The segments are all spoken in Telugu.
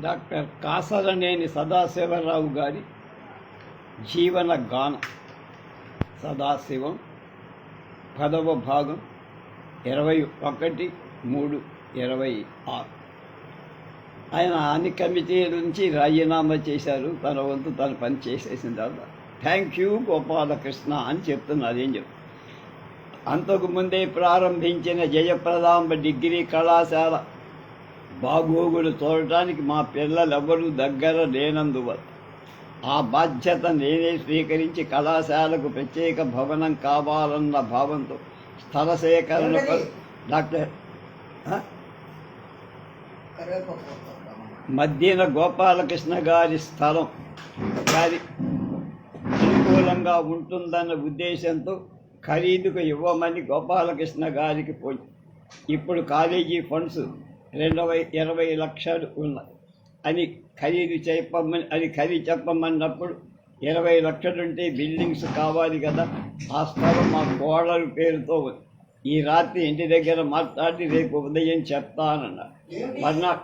డాక్టర్ కాసరనేని సదాశివరావు గారి జీవన గానం. సదాశివం 10వ భాగం 21/3/26. ఆయన అన్ని కమిటీల నుంచి రాజీనామా చేశారు. తన వంతు తన పని చేసేసిన తర్వాత థ్యాంక్ యూ గోపాలకృష్ణ అని చెప్తున్నారు. ఏం చెప్తారు? అంతకు ముందే ప్రారంభించిన జయప్రదాంబ డిగ్రీ కళాశాల బాగోగులు చూడటానికి మా పిల్లలెవ్వరూ దగ్గర లేనందువల్ల ఆ బాధ్యత నేనే స్వీకరించి కళాశాలకు ప్రత్యేక భవనం కావాలన్న భావంతో స్థల సేకరణ డాక్టర్ మధ్యన గోపాలకృష్ణ గారి స్థలం గారి అనుకూలంగా ఉంటుందన్న ఉద్దేశంతో ఖరీదుకు ఇవ్వమని గోపాలకృష్ణ గారికి పోయి ఇప్పుడు కాలేజీ ఫండ్స్ 20 లక్షలు ఉన్నాయి అని ఖరీదు చెప్పమన్నప్పుడు 20 లక్షలుంటే బిల్డింగ్స్ కావాలి కదా, ఆ స్థలం మా కోడలు పేరుతో ఉంది. ఈ రాత్రి ఇంటి దగ్గర మాట్లాడి రేపు ఉదయం చెప్తానన్నారు. మర్నాడు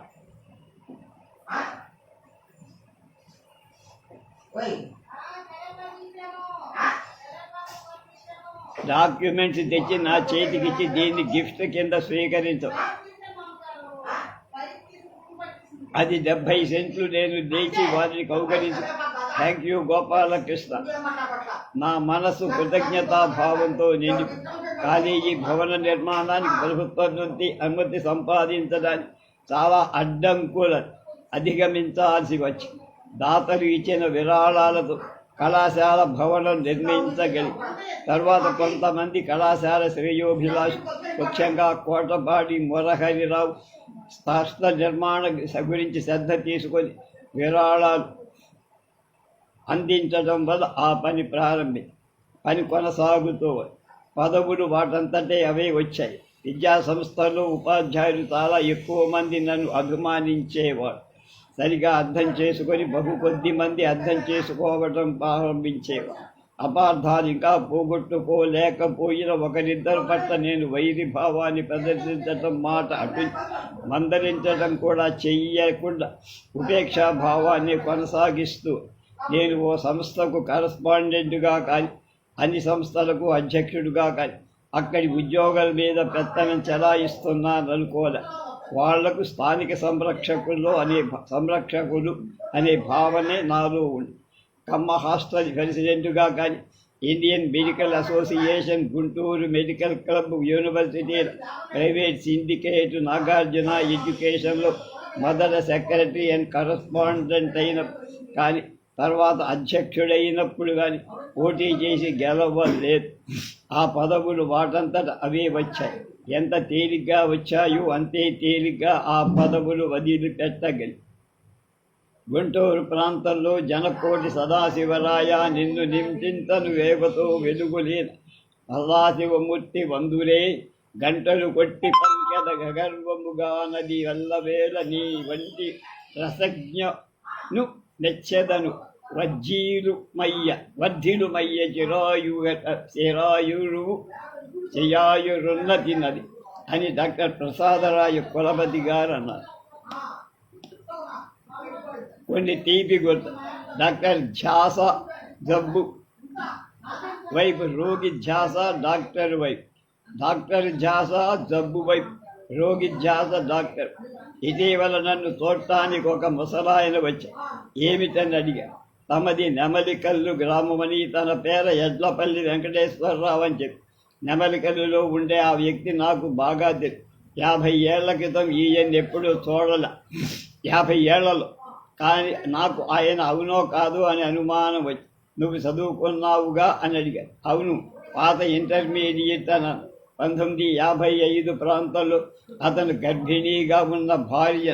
డాక్యుమెంట్స్ తెచ్చి నా చేతికిచ్చి దీన్ని గిఫ్ట్ కింద స్వీకరించు. అది 70 సెంట్లు. నేను లేచి వారిని కౌగలించి థ్యాంక్ యూ గోపాలకృష్ణ. నా మనసు కృతజ్ఞతాభావంతో నిండి కాలేజీ భవన నిర్మాణానికి ప్రభుత్వం నుండి అనుమతి సంపాదించడానికి చాలా అడ్డంకులను అధిగమించాల్సి వచ్చి దాతలు ఇచ్చిన విరాళాలతో కళాశాల భవనం నిర్మించగలిగి తర్వాత కొంతమంది కళాశాల శ్రేయోభిలాష్ ముఖ్యంగా కోటపాడి మురహరిరావు స్థల నిర్మాణ గురించి శ్రద్ధ తీసుకొని విరాళాలు అందించడం వల్ల ఆ పని కొనసాగుతూ పదవులు వాటంతటే అవే వచ్చాయి. విద్యా సంస్థల్లో ఉపాధ్యాయులు చాలా ఎక్కువ మంది నన్ను అభిమానించేవారు. సరిగా అర్థం చేసుకొని కొద్ది మంది అర్థం చేసుకోవడం ప్రారంభించేవారు. అపార్థాలు ఇంకా పోగొట్టుకోలేకపోయిన ఒకరిద్దరు పట్ల నేను వైరి భావాన్ని ప్రదర్శించడం, మాట అటు మందలించడం కూడా చెయ్యకుండా ఉపేక్షా భావాన్ని కొనసాగిస్తూ నేను ఓ సంస్థకు కరస్పాండెంట్గా కానీ అన్ని సంస్థలకు అధ్యక్షుడిగా కానీ అక్కడి ఉద్యోగుల మీద పెత్తనం చెలాయిస్తున్నాననుకోలే. వాళ్లకు స్థానిక సంరక్షకులు అనే భావనే నాలో ఉంది. కమ్మ హాస్టల్ ప్రెసిడెంట్గా కానీ Indian medical association, Guntur medical club, యూనివర్సిటీల ప్రైవేట్ సిండికేట్, నాగార్జున ఎడ్యుకేషన్లో మొదట సెక్రటరీ అండ్ కరస్పాండెంట్ అయిన కానీ తర్వాత అధ్యక్షుడైనప్పుడు కానీ పోటీ చేసి గెలవలేదు. ఆ పదవులు వాటంతట అవే వచ్చాయి. ఎంత తేలిగ్గా వచ్చాయో అంతే తేలిగ్గా ఆ పదవులు వదిలిపెట్టగలి. గుంటూరు ప్రాంతంలో జనకోటి సదాశివరాయ నిన్ను నింపింతను వేగతో వెలుగులేన సదాశివమూర్తి వందులే గంటలు కొట్టి పంకెద గర్వముగా నది వల్లవేళ నీ వంటి రసజ్ఞను నెచ్చెదను వర్ధిలుమయ్య చిరాయురున్నతి నది అని డాక్టర్ ప్రసాదరాయ కులపతి గారు అన్నారు. కొన్ని తీపి గుర్తు. డాక్టర్ ధ్యాస జబ్బు వైపు, రోగి ధ్యాస డాక్టర్ వైపు, డాక్టర్ ధ్యాస జబ్బు వైపు, రోగి ధ్యాస డాక్టర్. ఇటీవల నన్ను చూడటానికి ఒక ముసలాయన వచ్చి ఏమిటని అడిగా. తమది నెమలికల్లు గ్రామమని, తన పేర ఎడ్లపల్లి వెంకటేశ్వరరావు అని చెప్పి. నెమలికల్లులో ఉండే ఆ వ్యక్తి నాకు బాగా తెలుసు. 50 ఏళ్ల క్రితం ఈయన ఎప్పుడూ చూడలే. 50 ఏళ్లలో కానీ నాకు ఆయన అవునో కాదు అని అనుమానం వచ్చి, నువ్వు చదువుకున్నావుగా అని అడిగాను. అవును, పాత ఇంటర్మీడియట్ అన్నాను. 1955 ప్రాంతంలో అతను గర్భిణీగా ఉన్న భార్య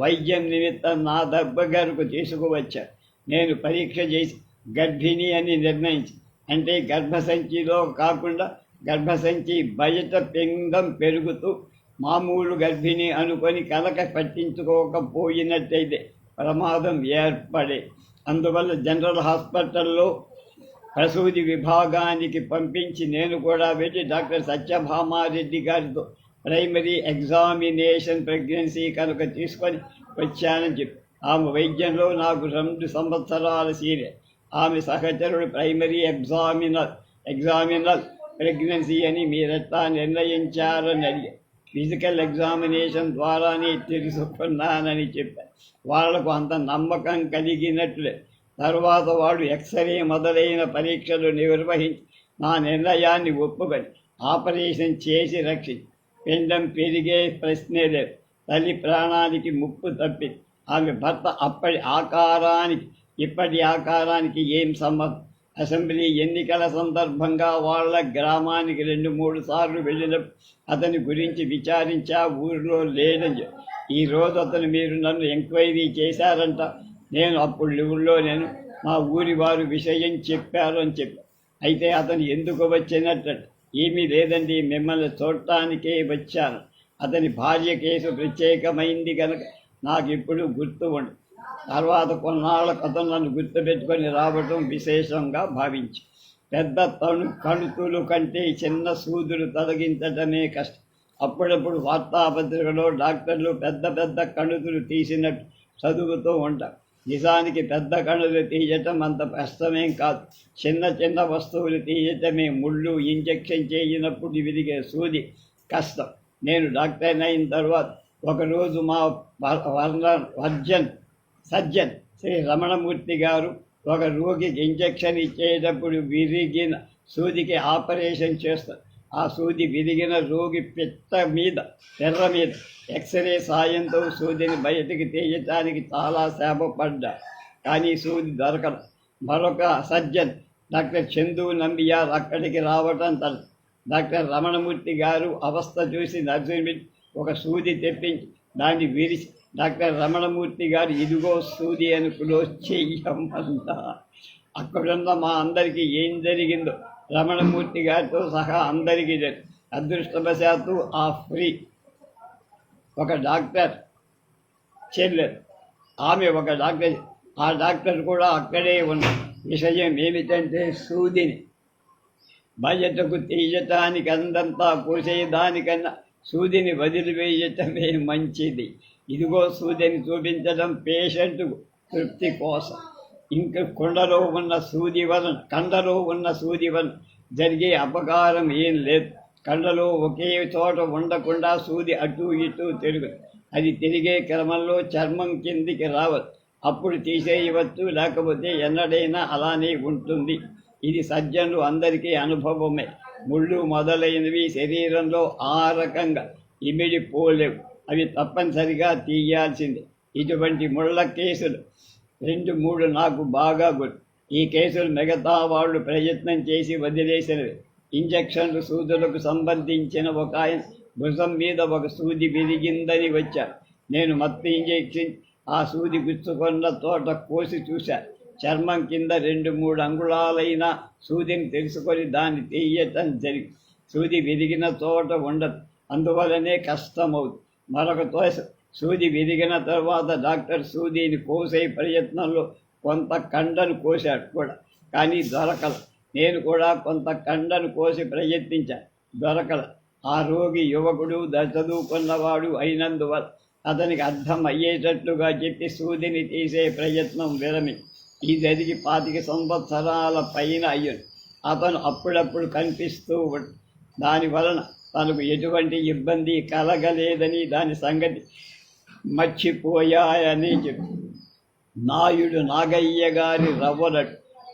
వైద్యం నిమిత్తం నా దగ్గరకు తీసుకువచ్చారు. నేను పరీక్ష చేసి గర్భిణి అని నిర్ణయించి, అంటే గర్భసంచిలో కాకుండా గర్భసంచి బయట పిండం పెరుగుతూ మామూలు గర్భిణి అనుకొని కలక పట్టించుకోకపోయినట్టయితే ప్రమాదం ఏర్పడే. అందువల్ల జనరల్ హాస్పిటల్లో ప్రసూతి విభాగానికి పంపించి నేను కూడా వెళ్ళి డాక్టర్ సత్యభామారెడ్డి గారితో ప్రైమరీ ఎగ్జామినేషన్ ప్రెగ్నెన్సీ కనుక తీసుకొని వచ్చానని చెప్పి ఆమె వైద్యంలో నాకు 2 సంవత్సరాల సీనియర్. ఆమె సహచరుడు ప్రైమరీ ఎగ్జామినర్ ప్రెగ్నెన్సీ అని మీరెట్లా నిర్ణయించారని అడిగారు. ఫిజికల్ ఎగ్జామినేషన్ ద్వారానే తెలుసుకున్నానని చెప్పారు. వాళ్లకు అంత నమ్మకం కలిగినట్లే. తర్వాత వాడు ఎక్స్రే మొదలైన పరీక్షలు నిర్వహించి నా నిర్ణయాన్ని ఒప్పుకొని ఆపరేషన్ చేసి రక్షించి పిండం పెరిగే ప్రశ్నే లేదు. తల్లి ప్రాణానికి ముప్పు తప్పింది. ఆమె భర్త ఇప్పటి ఆకారానికి ఏం సంబంధం? అసెంబ్లీ ఎన్నికల సందర్భంగా వాళ్ళ గ్రామానికి 2-3 సార్లు వెళ్ళినప్పుడు అతని గురించి విచారించా, ఊరిలో లేదని. ఈరోజు అతను మీరు నన్ను ఎంక్వైరీ చేశారంట. నేను అప్పుడు ఊళ్ళో మా ఊరి వారు విషయం చెప్పారు అని చెప్పాను. అయితే అతను ఎందుకు వచ్చినట్టు? ఏమీ లేదండి, మిమ్మల్ని చూడటానికే వచ్చాను. అతని భార్య కేసు ప్రత్యేకమైంది కనుక నాకు ఇప్పుడు గుర్తు ఉండదు. తర్వాత కొన్నాళ్ళ అతను నన్ను గుర్తుపెట్టుకొని రావటం విశేషంగా భావించి పెద్ద కణుతులు కంటే చిన్న సూదులు తొలగించటమే కష్టం. అప్పుడప్పుడు వార్తాపత్రికలో డాక్టర్లు పెద్ద పెద్ద కణుతులు తీసినట్టు చదువుతూ ఉంటారు. నిజానికి పెద్ద కణులు తీయటం అంత కష్టమేం కాదు. చిన్న చిన్న వస్తువులు తీయటమే. ముళ్ళు ఇంజెక్షన్ చేయనప్పుడు విరిగే సూది కష్టం. నేను డాక్టర్ అయిన తర్వాత ఒకరోజు మా సర్జన్ శ్రీ రమణమూర్తి గారు ఒక రోగికి ఇంజెక్షన్ ఇచ్చేటప్పుడు విరిగిన సూదికి ఆపరేషన్ చేస్తారు. ఆ సూది విరిగిన రోగి తెర్ర మీద ఎక్స్రే సాయంతో సూదిని బయటికి తీయటానికి చాలా శ్రమ పడ్డా, కానీ సూది దొరకదు. మరొక సర్జన్ డాక్టర్ చందు నంబియార్ అక్కడికి రావటం డాక్టర్ రమణమూర్తి గారు అవస్థ చూసి నర్సుని ఒక సూది తెప్పించి దాన్ని విరిచి డాక్టర్ రమణమూర్తి గారు ఇదిగో సూది అని క్లోజ్ చెయ్యమంట. అక్కడున్న మా అందరికీ ఏం జరిగిందో రమణమూర్తి గారితో సహా అందరికీ తెలుసు. అదృష్టవశాత్తు ఒక డాక్టర్ చెల్లెలు, ఆమె ఒక డాక్టర్. ఆ డాక్టర్ కూడా అక్కడే ఉన్న. విషయం ఏమిటంటే సూదిని బయటకు తీయటానికి అందంతా కోసేదానికన్నా సూదిని వదిలివేయటమే మంచిది. ఇదిగో సూదిని చూపించడం పేషెంట్కు తృప్తి కోసం. ఇంకా కండలో ఉన్న సూది వలన జరిగే అపకారం ఏం లేదు. కండలో ఒకే చోట ఉండకుండా సూది అటు ఇటు తిరుగుతుంది. అది తిరిగే క్రమంలో చర్మం కిందికి రావచ్చు. అప్పుడు తీసేయవచ్చు, లేకపోతే ఎన్నడైనా అలానే ఉంటుంది. ఇది సర్జన్లు అందరికీ అనుభవమే. ముళ్ళు మొదలైనవి శరీరంలో ఆ రకంగా ఇమిడిపోలేవు. అవి తప్పనిసరిగా తీయాల్సిందే. ఇటువంటి ముళ్ళ కేసులు 2-3 నాకు బాగా గుర్తు. ఈ కేసులు మిగతా వాళ్ళు ప్రయత్నం చేసి వదిలేసినవి. ఇంజక్షన్లు సూదులకు సంబంధించిన ఒక ఆయన భుజం మీద ఒక సూది విరిగిందని వచ్చారు. నేను మత్తు ఇంజెక్షన్ ఆ సూది గుచ్చుకున్న తోట కోసి చూశాను. చర్మం కింద 2-3 అంగుళాలైన సూదిని తెలుసుకొని దాన్ని తీయటం జరిగింది. సూది విరిగిన చోట ఉండదు, అందువలనే కష్టమవుతుంది. మరొక సూది విరిగిన తర్వాత డాక్టర్ సూదిని కోసే ప్రయత్నంలో కొంత కండను కోశాడు కూడా, కానీ దొరకల. నేను కూడా కొంత కండను కోసి ప్రయత్నించాను, దొరకల. ఆ రోగి యువకుడు, చదువుకున్నవాడు అయినందువల్ల అతనికి అర్థం అయ్యేటట్లుగా చెప్పి సూదిని తీసే ప్రయత్నం విరమి. ఈ జరిగి 25 సంవత్సరాల పైన అయ్యాడు. అతను అప్పుడప్పుడు కనిపిస్తూ దానివలన తనకు ఎటువంటి ఇబ్బంది కలగలేదని, దాని సంగతి మర్చిపోయాయని చెప్పి నాగయ్య గారి రవ్వలడు.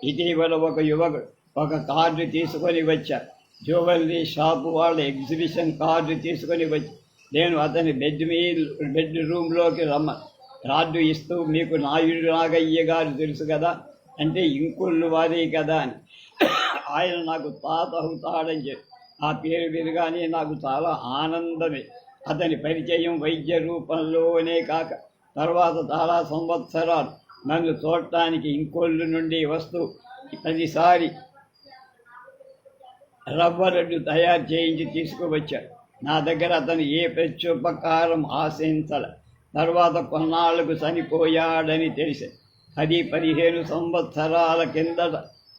ఇటీవల ఒక యువకుడు ఒక కార్డు తీసుకొని వచ్చారు. జ్యువెలరీ షాపు వాళ్ళ ఎగ్జిబిషన్ కార్డు తీసుకొని వచ్చి నేను అతని బెడ్ రూమ్లోకి కార్డు ఇస్తూ, మీకు నాగయ్య గారు తెలుసు కదా అంటే, ఇంకుళ్ళు వారే కదా అని. ఆయన నాకు తాత అవుతాడని చెప్పి ఆ పేరు వినగానే నాకు చాలా ఆనందమే. అతని పరిచయం వైద్య రూపంలోనే కాక తర్వాత చాలా సంవత్సరాలు నన్ను చూడటానికి ఇంకోళ్ళు నుండి వస్తూ ప్రతిసారి రవ్వరడ్డు తయారు చేయించి తీసుకువచ్చాడు. నా దగ్గర అతను ఏ ప్రత్యుపకారం ఆశించాల. తర్వాత కొన్నాళ్లకు చనిపోయాడని తెలిసి 10-15 సంవత్సరాల కిందట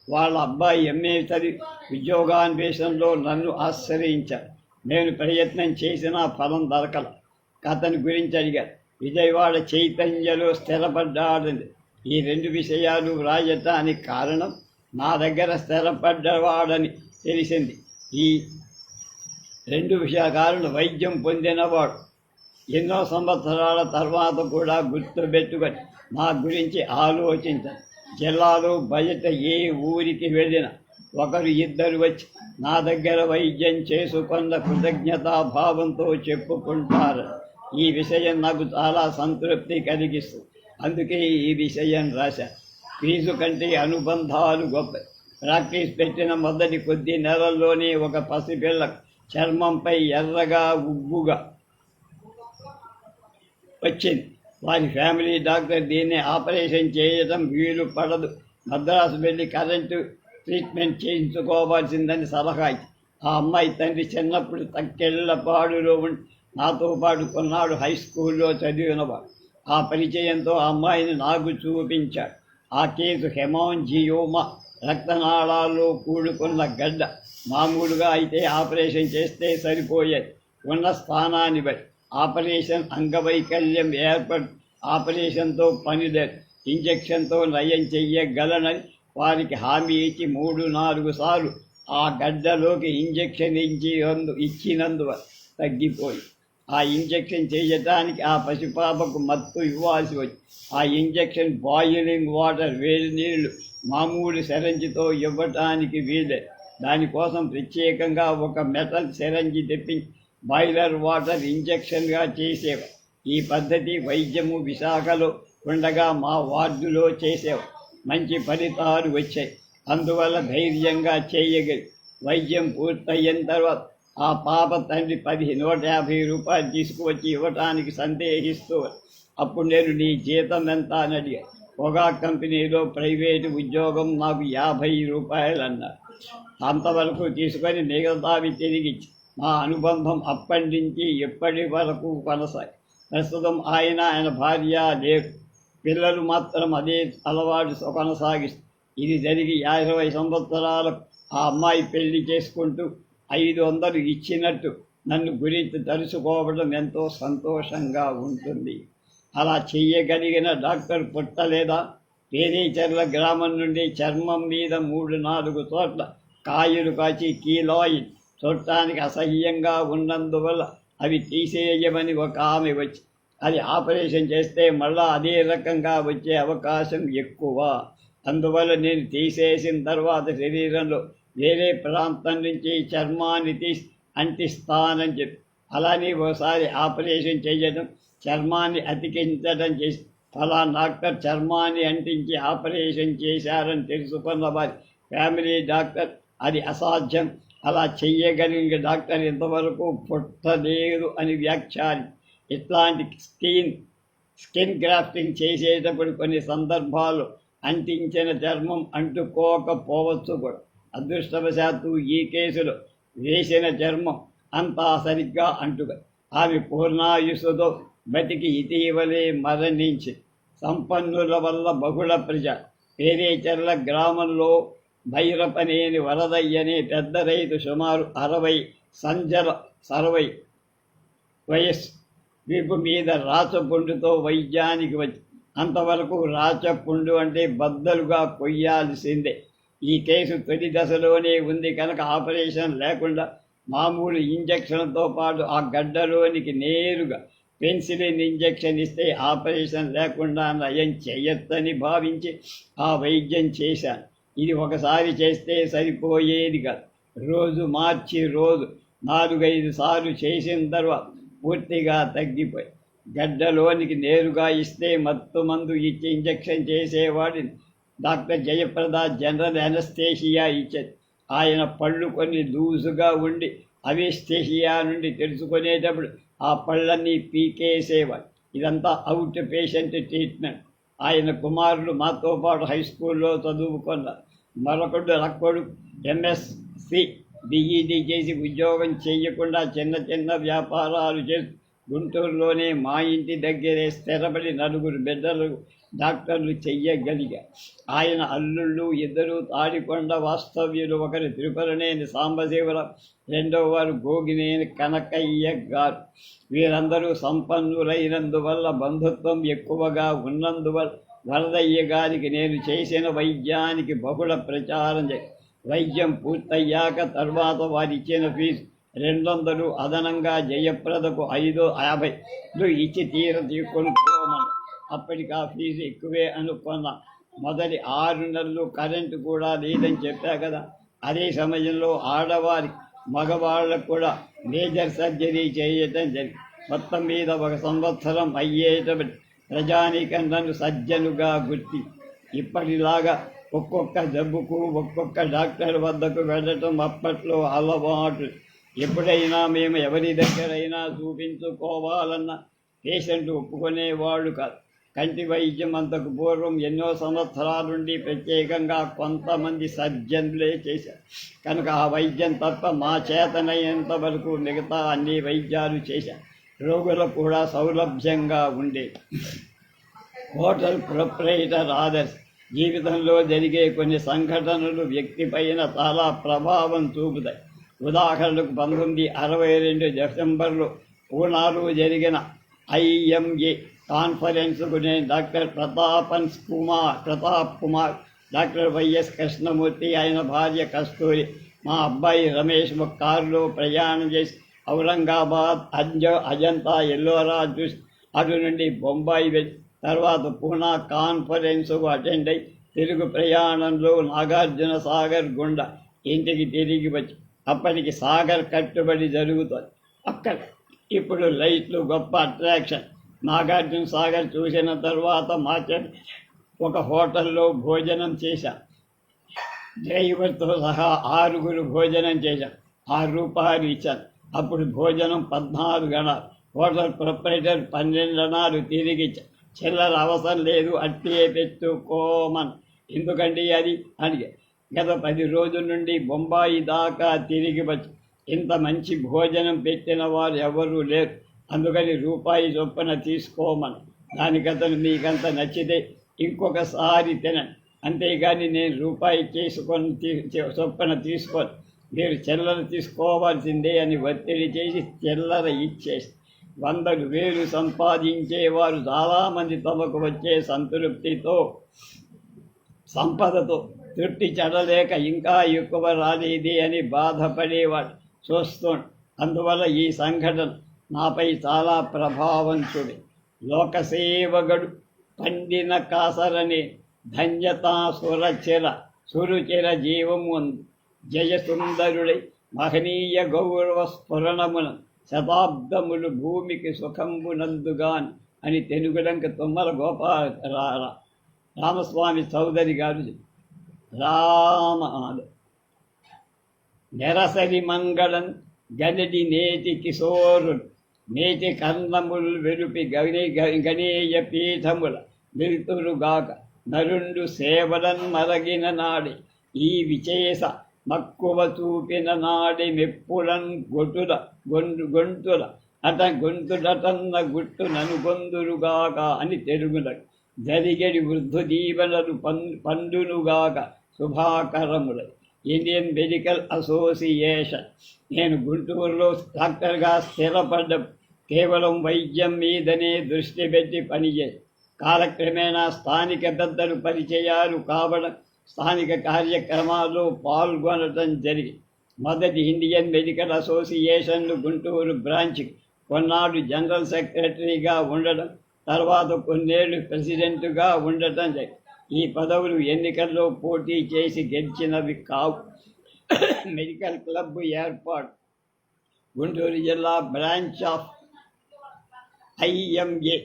వాళ్ళ అబ్బాయి ఎంఏ చదివి ఉద్యోగాన్వేషణలో నన్ను ఆశ్రయించారు. నేను ప్రయత్నం చేసినా ఫలం దొరకల. అతని గురించి అడిగారు. విజయవాడ చైతన్యలో స్థిరపడ్డాడని. ఈ 2 విషయాలు వ్రాయటానికి కారణం నా దగ్గర స్థిరపడ్డవాడని తెలిసింది. ఈ 2 విషయాల కారణం వైద్యం పొందినవాడు. ఎన్నో సంవత్సరాల తర్వాత కూడా గుర్తుపెట్టుకొని నా గురించి ఆలోచించండి. జిల్లాలో బయట ఏ ఊరికి వెళ్ళినా ఒకరు ఇద్దరు వచ్చి నా దగ్గర వైద్యం చేసుకున్న కృతజ్ఞతాభావంతో చెప్పుకుంటారు. ఈ విషయం నాకు చాలా సంతృప్తి కలిగిస్తుంది. అందుకే ఈ విషయం రాశాను. ఫీజు కంటే అనుబంధాలు గొప్ప. ప్రాక్టీస్ పెట్టిన మొదటి కొద్ది నెలల్లోనే ఒక పసిపిల్ల చర్మంపై ఎర్రగా ఉబ్బుగా వచ్చింది. వారి ఫ్యామిలీ డాక్టర్ దీన్ని ఆపరేషన్ చేయడం వీలు పడదు, మద్రాసు వెళ్ళి కరెంటు ట్రీట్మెంట్ చేయించుకోవాల్సిందని సలహా ఇచ్చి ఆ అమ్మాయి తండ్రి చిన్నప్పుడు తక్కెళ్ళపాడులో ఉండి నాతో పాటు కొన్నాడు హై స్కూల్లో చదివినవాడు. ఆ పరిచయంతో ఆ అమ్మాయిని నాకు చూపించాడు. ఆ కేసు హెమాంజియోమా, రక్తనాళాల్లో కూడుకున్న గడ్డ. మామూలుగా అయితే ఆపరేషన్ చేస్తే సరిపోయేది. ఉన్న స్థానాన్ని బట్టి ఆపరేషన్ అంగవైకల్యం ఏర్పడి ఆపరేషన్తో పని లేదు, ఇంజెక్షన్తో నయం చెయ్యగలనని వారికి హామీ ఇచ్చి 3-4 సార్లు ఆ గడ్డలోకి ఇంజెక్షన్ ఇచ్చినందువల్ల తగ్గిపోయి ఆ ఇంజెక్షన్ చేయటానికి ఆ పసిపాపకు మత్తు ఇవ్వాల్సి వచ్చి ఆ ఇంజెక్షన్ బాయిలింగ్ వాటర్, వేడి నీళ్లు మామూలు సెరంజితో ఇవ్వటానికి వీలే. దానికోసం ప్రత్యేకంగా ఒక మెటల్ సెరంజి తెప్పించి బాయిలర్ వాటర్ ఇంజెక్షన్గా చేసేవారు. ఈ పద్ధతి వైద్యము విశాఖలో ఉండగా మా వార్డులో చేసేవారు. మంచి ఫలితాలు వచ్చాయి. అందువల్ల ధైర్యంగా చేయగలి. వైద్యం పూర్తయిన తర్వాత ఆ పాప తండ్రి 150 రూపాయలు తీసుకువచ్చి ఇవ్వటానికి సందేహిస్తూ, అప్పుడు నేను నీ జీతం ఎంత అని అడిగా. పొగా కంపెనీలో ప్రైవేటు ఉద్యోగం, నాకు 50 రూపాయలు అన్నారు. అంతవరకు తీసుకొని మిగతావి తిరిగిచ్చి మా అనుబంధం అప్పటి నుంచి ఎప్పటి వరకు కొనసాగి. ప్రస్తుతం ఆయన భార్య లేరు, పిల్లలు మాత్రం అదే అలవాటు కొనసాగిస్తారు. ఇది జరిగి 50 సంవత్సరాలకు ఆ అమ్మాయి పెళ్లి చేసుకుంటూ 500 ఇచ్చినట్టు నన్ను గురించి తలుచుకోవడం ఎంతో సంతోషంగా ఉంటుంది. అలా చెయ్యగలిగిన డాక్టర్ పుట్టలేదా? పేరీచర్ల గ్రామం నుండి చర్మం మీద 3-4 చోట్ల కాయలు కాచి కీలాయిడ్ చూడటానికి అసహ్యంగా ఉన్నందువల్ల అవి తీసేయమని ఒక ఆమె వచ్చి అది ఆపరేషన్ చేస్తే మళ్ళా అదే రకంగా వచ్చే అవకాశం ఎక్కువ. అందువల్ల నేను తీసేసిన తర్వాత శరీరంలో వేరే ప్రాంతం నుంచి చర్మాన్ని తీసి అంటిస్తానని చెప్పి, అలానే ఒకసారి ఆపరేషన్ చేయడం, చర్మాన్ని అతికించడం చేసి ఫలానా డాక్టర్ చర్మాన్ని అంటించి ఆపరేషన్ చేశారని తెలుసుకున్న వారి ఫ్యామిలీ డాక్టర్ అది అసాధ్యం, అలా చెయ్యగలిగిన డాక్టర్ ఇంతవరకు పుట్టలేదు అని వ్యాఖ్యాని. ఇట్లాంటి స్కిన్ గ్రాఫ్టింగ్ చేసేటప్పుడు కొన్ని సందర్భాల్లో అంటించిన చర్మం అంటుకోకపోవచ్చు కూడా. అదృష్టవశాత్తు ఈ కేసులో వేసిన చర్మం అంతా సరిగ్గా అంటుగా ఆమె పూర్ణాయుసుతో బతికి ఇటీవలే మరణించి. సంపన్నుల వల్ల బహుళ ప్రజ. పేరేచర్ల గ్రామంలో భైరపనేని వరదయ్యనే పెద్ద రైతు సుమారు 60 వయస్సు వీపు మీద రాచపుండుతో వైద్యానికి వచ్చి అంతవరకు రాచపుండు అంటే బద్దలుగా కొయ్యాల్సిందే. ఈ కేసు తొలి దశలోనే ఉంది కనుక ఆపరేషన్ లేకుండా మామూలు ఇంజక్షన్తో పాటు ఆ గడ్డలోనికి నేరుగా పెన్సిలిన్ ఇంజక్షన్ ఇస్తే ఆపరేషన్ లేకుండా నయం చేయొచ్చని భావించి ఆ వైద్యం చేశాను. ఇది ఒకసారి చేస్తే సరిపోయేది కాదు. రోజు మార్చి 4-5 సార్లు చేసిన తర్వాత పూర్తిగా తగ్గిపోయి గడ్డలోనికి నేరుగా ఇస్తే మత్తు మందు ఇచ్చి ఇంజక్షన్ చేసేవాడిని డాక్టర్ జయప్రద జనరల్ అనస్థేషియా ఇచ్చేది. ఆయన పళ్ళు కొన్ని లూజుగా ఉండి అవెస్థేషియా నుండి తెలుసుకునేటప్పుడు ఆ పళ్ళన్నీ పీకేసేవాడు. ఇదంతా అవుట్ పేషెంట్ ట్రీట్మెంట్. ఆయన కుమారులు మాతో పాటు హై స్కూల్లో చదువుకున్నారు. మరొకడు రక్కడు MSc BEd చేసి ఉద్యోగం చేయకుండా చిన్న వ్యాపారాలు చేసి గుంటూరులోనే మా ఇంటి దగ్గరే స్థిరపడి 4 బిడ్డలు డాక్టర్లు చెయ్యగలిగా. ఆయన అల్లుళ్ళు 2 తాడికొండ వాస్తవ్యులు. ఒకరు తిరుపతినేని సాంబశివరావు, రెండవ వారు గోగినేని కనకయ్య గారు. వీరందరూ సంపన్నులైనందువల్ల, బంధుత్వం ఎక్కువగా ఉన్నందువల్ల వరదయ్య గారికి నేను చేసిన వైద్యానికి బహుళ ప్రచారం వైద్యం పూర్తయ్యాక తర్వాత వారిచ్చిన ఫీజు 200 అదనంగా జయప్రదకు 550 ఇచ్చి తీసుకొనుకోమని. అప్పటికి ఆ ఫీజు ఎక్కువే అనుకున్నా. మొదటి 6 నెలలు కరెంటు కూడా లేదని చెప్పా కదా. అదే సమయంలో ఆడవారి మగవాళ్ళకు కూడా మేజర్ సర్జరీ చేయటం జరిగింది. మొత్తం మీద 1 సంవత్సరం అయ్యేటప్పుడు ప్రజానీకం నన్ను సజ్జనుగా గుర్తి. ఇప్పటిలాగా ఒక్కొక్క జబ్బుకు ఒక్కొక్క డాక్టర్ వద్దకు వెళ్ళటం అప్పట్లో అలవాటు. ఎప్పుడైనా మేము ఎవరి దగ్గరైనా చూపించుకోవాలన్న పేషెంట్ ఒప్పుకునేవాళ్ళు కాదు. కంటి వైద్యం అంతకు పూర్వం ఎన్నో సంవత్సరాల నుండి ప్రత్యేకంగా కొంతమంది సర్జన్లే చేశారు కనుక ఆ వైద్యం తప్ప మా చేతనైనంత వరకు మిగతా అన్ని వైద్యాలు చేశారు. రోగులకు కూడా సౌలభ్యంగా ఉండేది. హోటల్ ప్రొప్రైటర్ ఆదర్శ్ జీవితంలో జరిగే కొన్ని సంఘటనలు వ్యక్తిపైన చాలా ప్రభావం చూపుతాయి. ఉదాహరణకు 1962 డిసెంబర్లో పూనాలో జరిగిన IMA కాన్ఫరెన్స్కు నేను doctor Pratap Kumar, doctor YS Krishnamurthy, ఆయన భార్య కస్తూరి, మా అబ్బాయి రమేష్ ఒక కారులో ప్రయాణం చేసి ఔరంగాబాద్, అజంతా, ఎల్లోరా చూసి అటు నుండి బొంబాయి వెళ్ళి తర్వాత పూనా కాన్ఫరెన్స్కు అటెండ్ అయి తిరుగు ప్రయాణంలో నాగార్జున సాగర్ గుండా ఇంటికి తిరిగి వచ్చి అప్పటికి సాగర్ కట్టుబడి జరుగుతుంది. అక్కడ ఇప్పుడు లైట్లు గొప్ప అట్రాక్షన్. నాగార్జున సాగర్ చూసిన తర్వాత ఒక హోటల్లో భోజనం చేశాం. డ్రైవర్తో సహా 6 భోజనం చేశాం. 6 రూపాయలు ఇచ్చాను. అప్పుడు భోజనం 14 గణాలు. హోటల్ ప్రొపరేటర్ 12 అణాలు తిరిగి ఇచ్చాను. చిల్లర అవసరం లేదు, అట్టే పెట్టుకోమని. ఎందుకండి అది అడిగా. గత 10 రోజుల నుండి బొంబాయి దాకా తిరిగి వచ్చి ఇంత మంచి భోజనం పెట్టిన వారు ఎవరూ లేరు, అందుకని రూపాయి చొప్పున తీసుకోమని. దానికతను మీకంత నచ్చితే ఇంకొకసారి తినండి, అంతేగాని నేను రూపాయి చొప్పున తీసుకోను, మీరు చిల్లర తీసుకోవాల్సిందే అని ఒత్తిడి చేసి చిల్లర ఇచ్చేసి 100,000 సంపాదించేవారు చాలామంది తమకు వచ్చే సంపదతో తృప్తి చెడలేక ఇంకా ఎక్కువ రాలేది అని బాధపడేవాడు చూస్తోంది. అందువల్ల ఈ సంఘటన నాపై చాలా ప్రభావం చూడి. లోకసేవగడు పండిన కాసరని ధన్యతా సురుచిర జీవము జయసుందరుడై మహనీయ గౌరవ స్ఫురణమున శతాబ్దములు భూమికి సుఖంబునందుగాన్ అని తెలుగులంక తుమ్మల రామస్వామి చౌదరి గారు నెరసరి మంగళం గనడి నేటి కిశోరుడు నేటి కర్ణములు వెలుపి గణేయ పీఠముల నిలుతురుగాక నరుండు సేవలన్ మరగిన నాడి ఈ విశేష మక్కువ చూపిన నాడి మెప్పులన్ గొంతుల గొంతుడటన్న గుట్టు ననుగొందురుగాక అని తెలుగులకు జరిగడి వృద్ధు దీవెనలు పండునుగాక శుభాకరములై. Indian medical association. నేను గుంటూరులో డాక్టర్గా స్థిరపడ్డ కేవలం వైద్యం మీదనే దృష్టి పెట్టి పనిచేసి కాలక్రమేణా స్థానిక పెద్దలు పరిచయాలు కావడం, స్థానిక కార్యక్రమాల్లో పాల్గొనడం జరిగింది. మొదటి ఇండియన్ మెడికల్ అసోసియేషన్ గుంటూరు బ్రాంచ్కి కొన్నాళ్ళు జనరల్ సెక్రటరీగా ఉండడం, తర్వాత కొన్నేళ్లు ప్రెసిడెంట్గా ఉండటం జరిగింది. ఈ పదవులు ఎన్నికల్లో పోటీ చేసి గెలిచినవి కావు. మెడికల్ క్లబ్ ఏర్పాటు. గుంటూరు జిల్లా బ్రాంచ్ ఆఫ్ IMA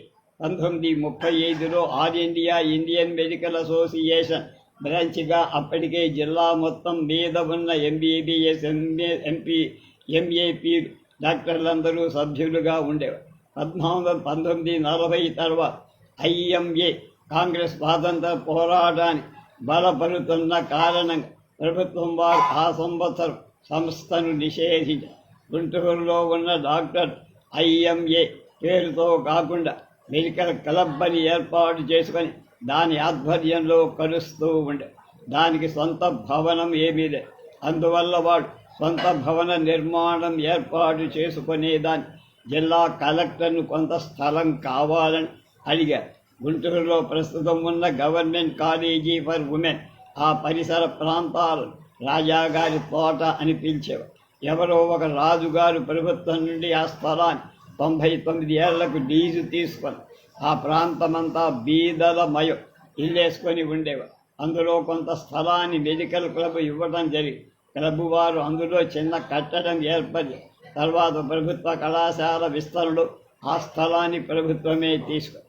1935లో all India Indian medical association బ్రాంచ్గా అప్పటికే జిల్లా మొత్తం మీద ఉన్న MBBS, MAP డాక్టర్లందరూ సభ్యులుగా ఉండేవారు. 1940 తర్వాత IMA కాంగ్రెస్ స్వాతంత్ర పోరాటాన్ని బలపరుతున్న కారణంగా ప్రభుత్వం వారు ఆ సంవత్సరం సంస్థను నిషేధించారు. గుంటూరులో ఉన్న డాక్టర్ IMA పేరుతో కాకుండా మెడికల్ క్లబ్ అని ఏర్పాటు చేసుకొని దాని ఆధ్వర్యంలో కలుస్తూ ఉండే. దానికి సొంత భవనం ఏమీ లేదు. అందువల్ల వాడు సొంత భవన నిర్మాణం ఏర్పాటు చేసుకునేదాన్ని జిల్లా కలెక్టర్ను కొంత స్థలం కావాలని అడిగారు. గుంటూరులో ప్రస్తుతం ఉన్న గవర్నమెంట్ కాలేజీ ఫర్ ఉమెన్ ఆ పరిసర ప్రాంతాలు రాజాగారి తోట అని పిలిచేవారు. ఎవరో ఒక రాజుగారు ప్రభుత్వం నుండి ఆ స్థలాన్ని 99 ఏళ్లకు లీజు తీసుకొని ఆ ప్రాంతమంతా బీదలమయం ఇల్లేసుకొని ఉండేవారు. అందులో కొంత స్థలాన్ని మెడికల్ క్లబ్ ఇవ్వడం జరిగింది. క్లబ్ వారు అందులో చిన్న కట్టడం ఏర్పడి తర్వాత ప్రభుత్వ కళాశాల విస్తరణలో ఆ స్థలాన్ని ప్రభుత్వమే తీసుకు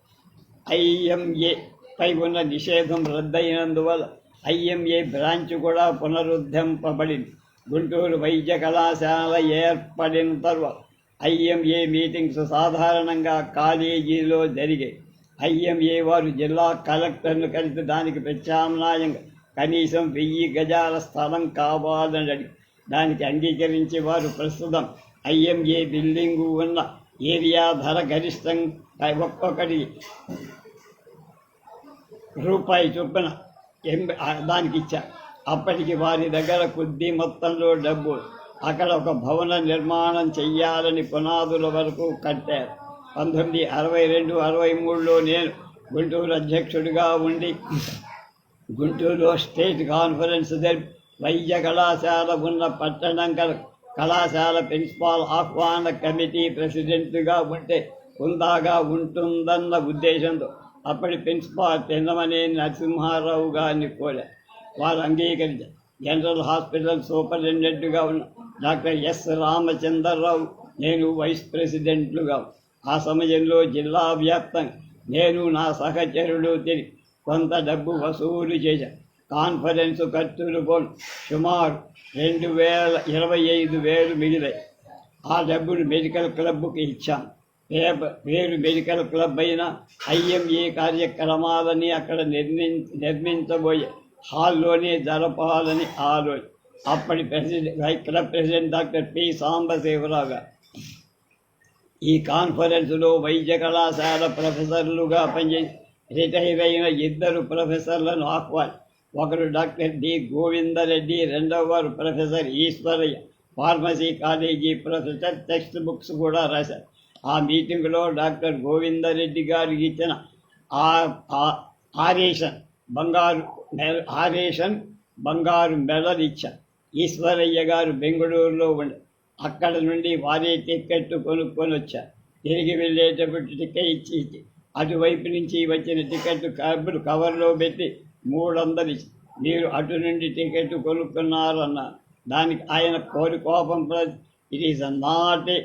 ఐఎంఏ పై ఉన్న నిషేధం రద్దయినందువల్ల ఐఎంఏ బ్రాంచ్ కూడా పునరుద్ధరింపబడింది. గుంటూరు వైద్య కళాశాల ఏర్పడిన తర్వాత ఐఎంఏ మీటింగ్స్ సాధారణంగా కాలేజీలో జరిగాయి. ఐఎంఏ వారు జిల్లా కలెక్టర్ను కలిసి దానికి ప్రత్యామ్నాయంగా కనీసం 1000 గజాల స్థలం కావాలని అడిగి దానికి అంగీకరించి వారు ప్రస్తుతం ఐఎంఏ బిల్డింగు ఉన్న ఏరియా ధర గరిష్టం ఒక్కొక్కటి రూపాయి చొప్పున దానికి ఇచ్చారు. అప్పటికి వారి దగ్గర కొద్ది మొత్తంలో డబ్బు అక్కడ ఒక భవన నిర్మాణం చెయ్యాలని పునాదుల వరకు కట్టారు. 1962-63లో నేను గుంటూరు అధ్యక్షుడిగా ఉండి గుంటూరులో స్టేట్ కాన్ఫరెన్స్ జరిపి వైద్య కళాశాల ఉన్న పట్టణం కళాశాల ప్రిన్సిపాల్ ఆహ్వాన కమిటీ ప్రెసిడెంట్గా ఉంటే హుందాగా ఉంటుందన్న ఉద్దేశంతో అప్పటి ప్రిన్సిపాల్ పెన్నమనేని నరసింహారావు గారిని కోరారు. వారు అంగీకరించారు. జనరల్ హాస్పిటల్ సూపరింటెండెంట్గా ఉన్న డాక్టర్ ఎస్ రామచంద్రరావు నేను వైస్ ప్రెసిడెంట్లుగా. ఆ సమయంలో జిల్లా వ్యాప్తంగా నేను నా సహచరులు తిరిగి కొంత డబ్బు వసూలు చేశాను. కాన్ఫరెన్స్ ఖర్చులు పోను సుమారు 25,000 మిగిలాయి. ఆ డబ్బును మెడికల్ క్లబ్కి ఇచ్చాను. పేరు మెడికల్ క్లబ్ అయినా ఐఎంఏ కార్యక్రమాలని అక్కడ నిర్మించబోయే హాల్లోనే జరపాలని ఆలోచన. అప్పటి club president doctor P Sambasivarao గారు ఈ కాన్ఫరెన్స్లో వైద్య కళాశాల ప్రొఫెసర్లుగా పనిచేసి రిటైర్ అయిన 2 ప్రొఫెసర్లను ఆహ్వాని. ఒకరు డాక్టర్ డి గోవిందరెడ్డి, రెండవ వారు professor Eshwaraiah, pharmacy college professor. Text books కూడా రాశారు. ఆ మీటింగ్లో డాక్టర్ గోవిందరెడ్డి గారికి ఇచ్చిన బంగారు మెడల్ ఇచ్చారు. ఈశ్వరయ్య గారు బెంగళూరులో ఉండి అక్కడ నుండి వారే టికెట్ కొనుక్కొని వచ్చారు. తిరిగి వెళ్ళేటప్పుడు టికెట్ ఇచ్చి అటువైపు నుంచి వచ్చిన టికెట్ కవర్లో పెట్టి 300 ఇచ్చి మీరు అటు నుండి టికెట్ కొనుక్కున్నారన్నారు. దానికి ఆయన కోపం, it is not a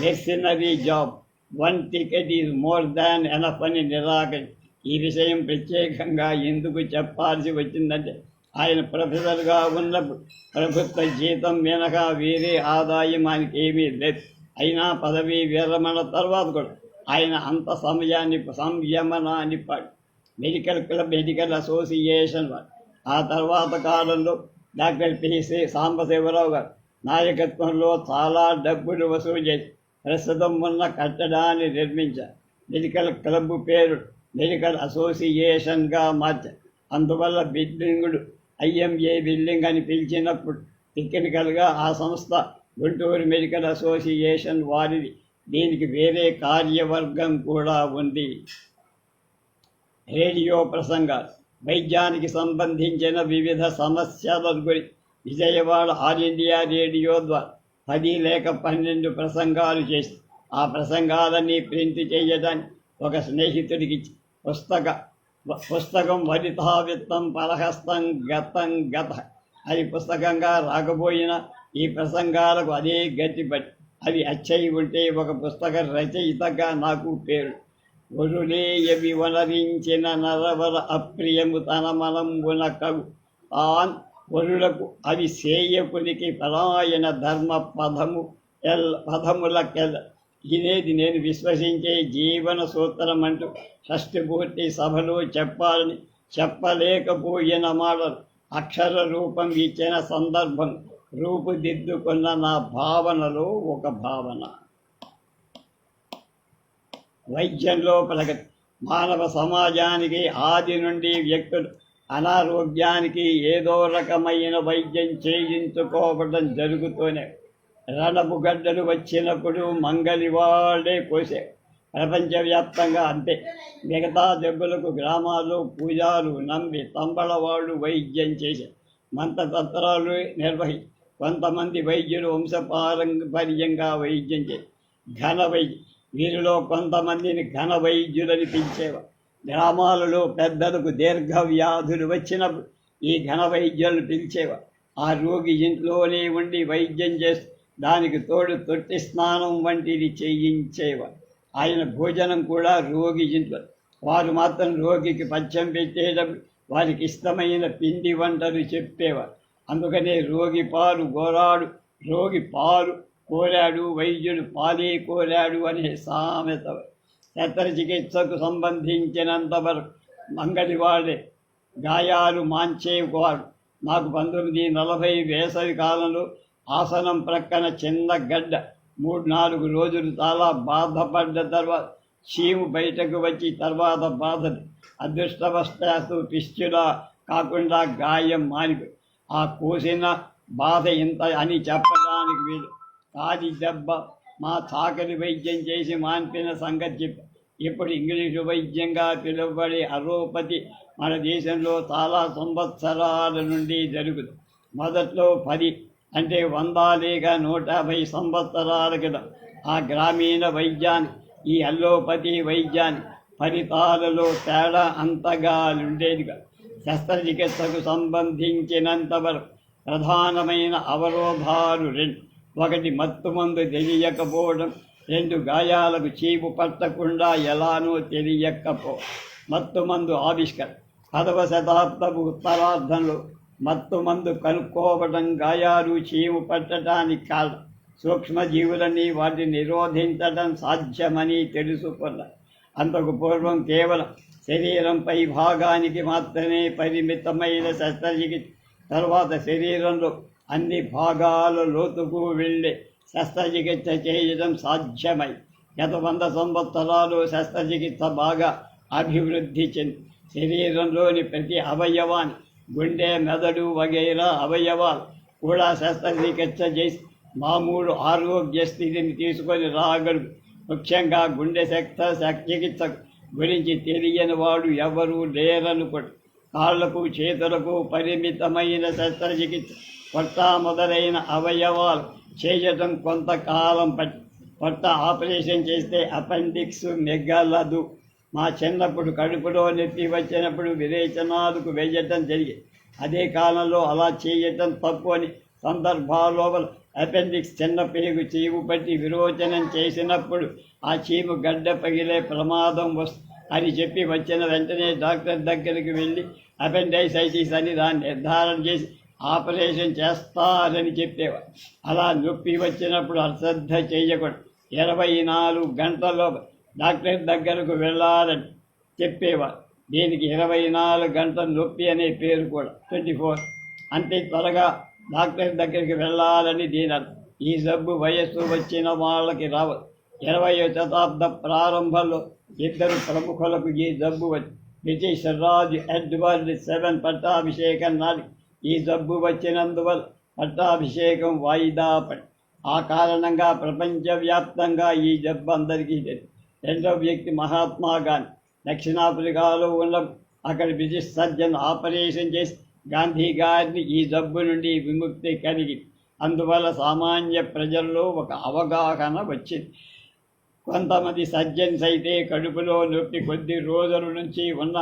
mercenary job, 1 ticket is more than enough అని నిరాకరించి. ఈ విషయం ప్రత్యేకంగా ఎందుకు చెప్పాల్సి వచ్చిందంటే ఆయన ప్రొఫెసర్గా ఉన్నప్పుడు ప్రభుత్వ జీతం మినహా వేరే ఆదాయం ఆయనకి ఏమీ లేదు. అయినా పదవీ విరమణ తర్వాత కూడా ఆయన అంత సంయమనాన్ని పాడు. మెడికల్ క్లబ్, మెడికల్ అసోసియేషన్ వారు ఆ తర్వాత కాలంలో డాక్టర్ పిసి సాంబశివరావు గారు నాయకత్వంలో చాలా డబ్బులు వసూలు చేసి ప్రస్తుతం ఉన్న కట్టడాన్ని నిర్మించారు. మెడికల్ క్లబ్ పేరు మెడికల్ అసోసియేషన్గా మార్చారు. అందువల్ల బిల్డింగుడు ఐఎంఏ బిల్డింగ్ అని పిలిచినప్పుడు టెక్నికల్గా ఆ సంస్థ గుంటూరు మెడికల్ అసోసియేషన్ వారిది. దీనికి వేరే కార్యవర్గం కూడా ఉంది. రేడియో ప్రసంగాలు, వైద్యానికి సంబంధించిన వివిధ సమస్యల గురించి విజయవాడ ఆల్ ఇండియా రేడియో ద్వారా 10 లేక 12 ప్రసంగాలు చేసి ఆ ప్రసంగాలన్నీ ప్రింట్ చేయడానికి ఒక స్నేహితుడికి పుస్తకం వనితావిత్తం పరహస్తం గతం గత అది పుస్తకంగా రాకపోయినా ఈ ప్రసంగాలకు అదే గట్టిపట్టి అవి అచ్చయి ఉంటే ఒక పుస్తక రచయితగా నాకు పేరు. ఒరులేయవి వనరించిన నరవర అప్రియము తన మనంబున కగు ఆన్ వరులకు అవి సేయకునికి పరాయణ ధర్మ పదములకెల్ల ఇదేది నేను విశ్వసించే జీవన సూత్రం అంటూ షష్ఠపూర్తి సభలో చెప్పాలని చెప్పలేకపోయిన మాటలు అక్షర రూపం ఇచ్చిన సందర్భం రూపుదిద్దుకున్న నా భావనలో ఒక భావన. వైద్యంలో ప్రగతి. మానవ సమాజానికి ఆది నుండి వ్యక్తులు అనారోగ్యానికి ఏదో రకమైన వైద్యం చేయించుకోవడం జరుగుతూనే. రణపు గడ్డలు వచ్చినప్పుడు మంగళివాడే కోసే. ప్రపంచవ్యాప్తంగా అంతే. మిగతా జబ్బులకు గ్రామాల్లో పూజారు నమ్మి తంబళవాళ్ళు వైద్యం చేసే మంత్రతంత్రాలు నిర్వహించి కొంతమంది వైద్యులు వంశపారంపర్యంగా వైద్యం చేసి ఘన వైద్యం. వీరిలో కొంతమందిని ఘన వైద్యులని పిలిచేవారు. గ్రామాలలో పెద్దలకు దీర్ఘ వ్యాధులు వచ్చినప్పుడు ఈ ఘన వైద్యులను పిలిచేవారు. ఆ రోగి ఇంట్లోనే ఉండి వైద్యం చేస్తూ దానికి తోడు తొట్టి స్నానం వంటిది చేయించేవారు. ఆయన భోజనం కూడా రోగి ఇంట్లో. వారు మాత్రం రోగికి పచ్చం పెట్టేటప్పుడు వారికి ఇష్టమైన పిండి వంటలు చెప్పేవారు. అందుకనే రోగి పాలు కోరాడు, రోగి పాలు కోరాడు, వైద్యుడు పాలే కోరాడు అనే సామెత. శస్త్రచికిత్సకు సంబంధించినంతవరకు మంగళివాడే గాయాలు మాంచేవాడు. నాకు 1940 వేసవి కాలంలో ఆసనం ప్రక్కన చిన్న గడ్డ 3-4 రోజులు చాలా బాధపడ్డ తర్వాత చీము బయటకు వచ్చి తర్వాత బాధలు. అదృష్టవశాత్తు పిచ్చులా కాకుండా గాయం మానిపోయి ఆ కోసిన బాధ ఇంత అని చెప్పడానికి వీలు. కాది దెబ్బ మా చాకలి వైద్యం చేసి మాన్పిన సంగతి చెప్పి ఇప్పుడు ఇంగ్లీషు వైద్యంగా పిలువబడే అలోపతి మన దేశంలో చాలా సంవత్సరాల నుండి జరుగుతుంది. మొదట్లో 10 అంటే 100 లేక 150 సంవత్సరాల క్రితం ఆ గ్రామీణ వైద్యాన్ని ఈ అల్లోపతి వైద్యాన్ని ఫలితాలలో తేడా అంతగా ఉండేదిగా. శస్త్రచికిత్సకు సంబంధించినంతవరకు ప్రధానమైన అవరోధాలు 2. 1 మత్తుమందు తెలియకపోవడం, 2 గాయాలకు చీపు పట్టకుండా ఎలానో తెలియకపోవడం. మత్తుమందు ఆవిష్కరణ 10వ శతాబ్దపు ఉత్తరార్ధంలో మత్తుమందు కనుక్కోవడం గాయాలు చీము పట్టడానికి కారణం. సూక్ష్మజీవులని వాటిని నిరోధించడం సాధ్యమని తెలుసుకున్నారు. అంతకు పూర్వం కేవలం శరీరం పై భాగానికి మాత్రమే పరిమితమైన శస్త్రచికిత్స. తర్వాత శరీరంలో అన్ని భాగాల లోతుకు వెళ్ళే శస్త్రచికిత్స చేయడం సాధ్యమై గత 100 సంవత్సరాలు శస్త్రచికిత్స బాగా అభివృద్ధి చెంది శరీరంలోని ప్రతి అవయవాన్ని గుండె, మెదడు వగైరా అవయవాలు కూడా శస్త్రచికిత్స చేసి మామూలు ఆరోగ్య స్థితిని తీసుకొని రాగలరు. ముఖ్యంగా గుండె చికిత్స గురించి తెలియని వాడు ఎవరూ లేరనుకోడు. కాళ్లకు చేతులకు పరిమితమైన శస్త్రచికిత్స పొట్ట మొదలైన అవయవాలు చేయటం కొంతకాలం పట్టి పొట్ట ఆపరేషన్ చేస్తే అపెండిక్స్ మిగలదు. మా చిన్నప్పుడు కడుపులో నొప్పి వచ్చినప్పుడు విరేచనాలకు వేయటం జరిగేది. అదే కాలంలో అలా చేయటం తప్పు అని సందర్భాల్లో అపెండిక్స్ చిన్న పేగు చీము పట్టి విరోచనం చేసినప్పుడు ఆ చీము గడ్డ పగిలే ప్రమాదం అని చెప్పి వచ్చిన వెంటనే డాక్టర్ దగ్గరికి వెళ్ళి అపెండైసైటిస్ అని దాన్ని నిర్ధారణ చేసి ఆపరేషన్ చేస్తారని చెప్పేవారు. అలా నొప్పి వచ్చినప్పుడు అశ్రద్ధ చేయకూడదు. 24 గంటల్లో డాక్టర్ దగ్గరకు వెళ్ళాలని చెప్పేవారు. దీనికి 24 గంటల నొప్పి అనే పేరు కూడా 24. అంతే త్వరగా డాక్టర్ దగ్గరికి వెళ్ళాలని దీని అర్థం. ఈ జబ్బు వయస్సు వచ్చిన వాళ్ళకి రావదు. 20వ శతాబ్ద ప్రారంభంలో 2 ప్రముఖులకు ఈ జబ్బు వచ్చి బ్రిటిష్ రాజు ఎడ్వర్డ్ 7 పట్టాభిషేకం నాటి ఈ జబ్బు వచ్చినందువల్ల పట్టాభిషేకం వాయిదా పడి ఆ కారణంగా ప్రపంచవ్యాప్తంగా ఈ జబ్బు అందరికీ తెలియదు. 2వ వ్యక్తి మహాత్మా గాంధీ. దక్షిణాఫ్రికాలో ఉన్న అక్కడ బ్రిటిష్ సర్జన్ ఆపరేషన్ చేసి గాంధీ గారిని ఈ జబ్బు నుండి విముక్తి కలిగి అందువల్ల సామాన్య ప్రజల్లో ఒక అవగాహన వచ్చింది. కొంతమంది సర్జన్స్ అయితే కడుపులో నొప్పి కొద్ది రోజుల నుంచి ఉన్న